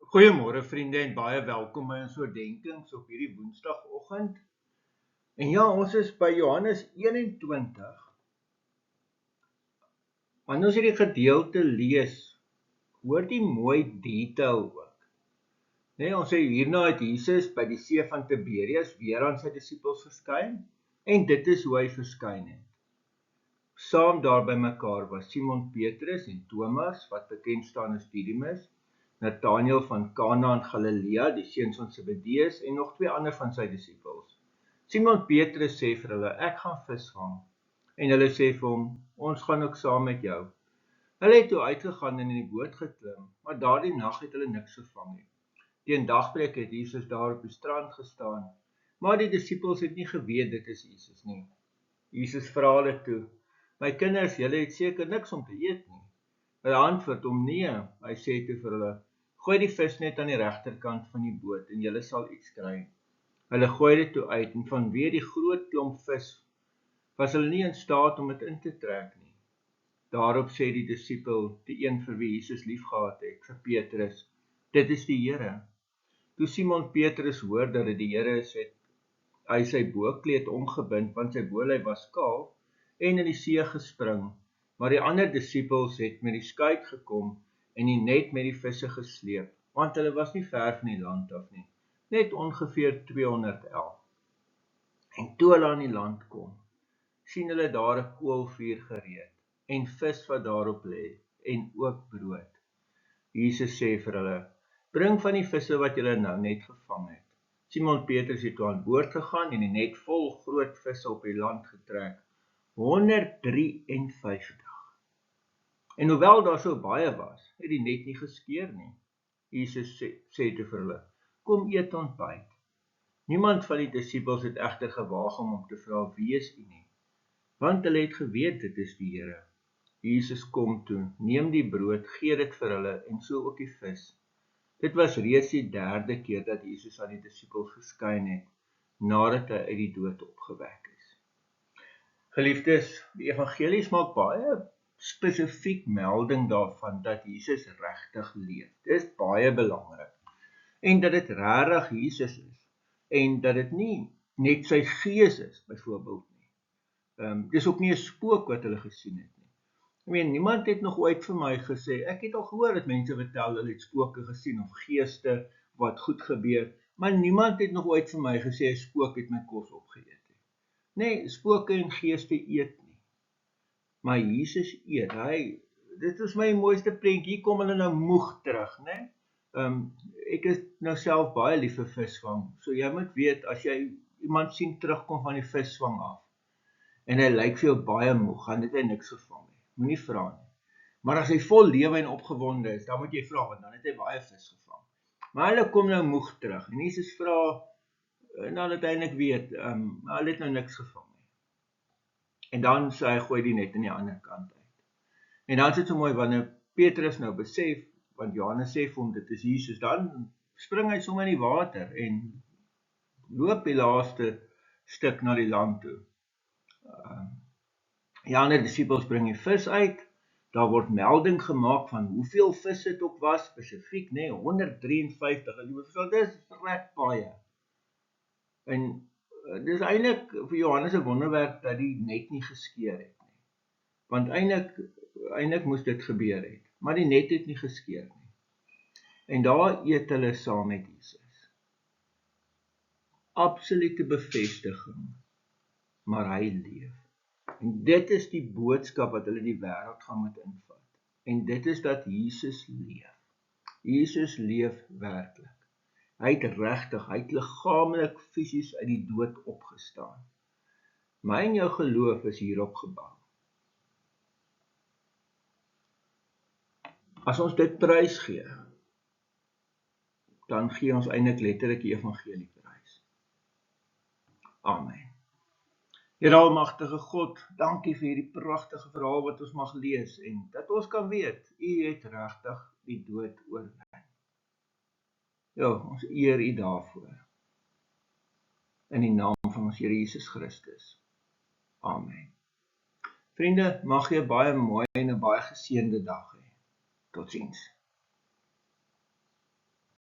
Goeiemôre vriende en baie welkom by ons oordenkings op hierdie Woensdagoggend. En ja, ons is by Johannes 21. Wanneer ons hierdie gedeelte lees, hoor die mooi detail ook. Nee, ons sê hierna het Jesus by die see van Tiberias weer aan sy disippels verskyn en dit is hoe hy verskyn het. Saam daar by mekaar was Simon Petrus en Thomas, wat bekend staan as Didimus, Nathanael van Kana in Galilea, die seuns van Zebedeus en nog 2 ander van sy disippels. Simon Petrus sê vir hulle, ek gaan visvang. En hulle sê vir hom, ons gaan ook saam met jou. Hulle het toe uitgegaan en in die boot geklim, maar daardie nag het hulle niks gevang nie. Teen dagbreek het Jesus daar op die strand gestaan, maar die disippels het nie geweet dit is Jesus nie. Jesus vra hulle toe, my kinders, julle het seker niks om te eet nie. Hulle antwoord hom nee, hy sê toe vir hulle, gooi die visnet aan die regterkant van die boot en julle sal iets kry. Hulle gooi dit toe uit en vanweë die groot klomp vis was hulle nie in staat om dit in te trek nie. Daarop sê die disipel, die een vir wie Jesus liefgehad het, vir Petrus, dit is die Here. Toe Simon Petrus hoor dat dit die Here is, het hy sy bokkleed omgebind, want sy bolyf was kaal, en in die see gespring. Maar die ander disippels het met die skuit gekom en die net met die visse gesleep, want hulle was nie ver van die land af nie, net ongeveer 200 el. En toe hulle aan die land kom, sien hulle daar 'n koolvuur gereed, en vis wat daarop lê, en ook brood. Jesus sê vir hulle, bring van die visse wat julle nou net gevang het. Simon Petrus het toe aan boord gegaan en die net vol groot visse op die land getrek, 153. En hoewel daar so baie was, het die net nie geskeur nie. Jesus sê toe vir hulle, kom eet ontbyt. Niemand van die disippels het egter gewaag om te vra, wie is u nie? Want hulle het geweet dit is die Here. Jesus kom toe, neem die brood, gee dit vir hulle en so ook die vis. Dit was reeds die 3de keer dat Jesus aan die disippels verskyn het, nadat hy uit die dood opgewek is. Geliefdes, die evangelies maak baie spesifiek melding daarvan dat Jesus regtig leef. Dit is baie belangrik. En dat dit regtig Jesus is. En dat dit nie net sy gees is, byvoorbeeld nie. Dis ook nie 'n spook wat hulle gesien het nie. Niemand het nog ooit vir my gesê, ek het al gehoor dat mense vertel hulle het spooke gesien of geeste wat goed gebeur, maar niemand het nog ooit vir my gesê 'n spook het my kos opgeëet nie. Nee, spooke en geeste eet nie. Maar Jesus eet, dit is my mooiste prentjie, hier kom hulle nou moeg terug, né? Ek is nou self baie lief vir visvang, so jy moet weet, as jy iemand sien terugkom van die visvang af, en hy lyk vir jou baie moeg, gaan dit hy niks gevang nie, moenie vra nie. Maar as hy vol lewe en opgewonde is, dan moet jy vra, want dan het hy baie vis gevang. Maar hulle kom nou moeg terug, en Jesus vra, nou dat hy eintlik weet, hulle het nou niks gevang nie. En dan sê hy, gooi die net aan die ander kant uit. En dan is dit so mooi, wanneer Petrus nou besef, want Johannes sê vir hom, dit is Jesus, dan spring hy sommer in die water, en loop die laaste stuk na die land toe. Die ander disippels bring die vis uit, daar word melding gemaak van hoeveel vis dit ook was, spesifiek, 153, dit is reg baie. En dit is eintlik vir Johannes 'n wonderwerk dat die net nie geskeur het nie. Want eintlik moes dit gebeur het, maar die net het nie geskeur nie. En daar eet hulle saam met Jesus. Absolute bevestiging, maar hy leef. En dit is die boodskap wat hulle die wêreld gaan moet invat. En dit is dat Jesus leef. Jesus leef werklik. Hy het regtig, hy het liggaamlik fisies uit die dood opgestaan. My en jou geloof is hierop gebou. As ons dit prys gee, dan gee ons eintlik letterlik die evangelie prys. Amen. Here almagtige God, dankie vir hierdie pragtige verhaal wat ons mag lees en dat ons kan weet, U het regtig die dood oorwin. Ja, ons eer U daarvoor. In die naam van ons Here Jesus Christus. Amen. Vriende, mag jy 'n baie mooi en 'n baie geseënde dag hê. Totsiens.